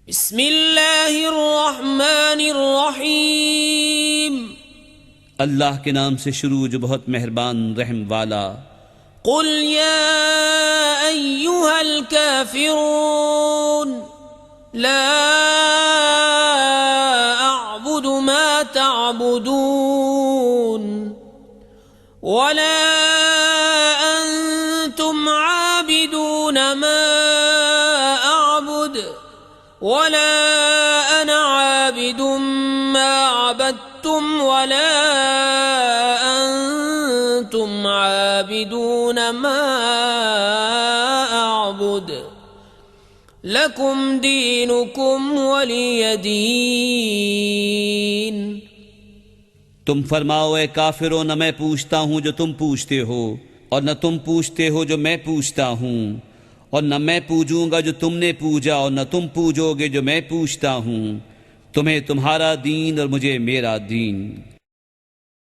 بسم اللہ الرحمن الرحیم اللہ کے نام سے شروع جو بہت مہربان رحم والا۔ قل یا ایہا الکافرون لا اعبد ما تعبدون ولا انتم عابدون ما اعبد ولا انا عابد ما عبدتم ولا انتم عابدون ما اعبد لکم دینکم ولی دین۔ تم فرماؤ اے کافروں، نہ میں پوچھتا ہوں جو تم پوچھتے ہو، اور نہ تم پوچھتے ہو جو میں پوچھتا ہوں، اور نہ میں پوجوں گا جو تم نے پوجا، اور نہ تم پوجو گے جو میں پوچھتا ہوں۔ تمہیں تمہارا دین اور مجھے میرا دین۔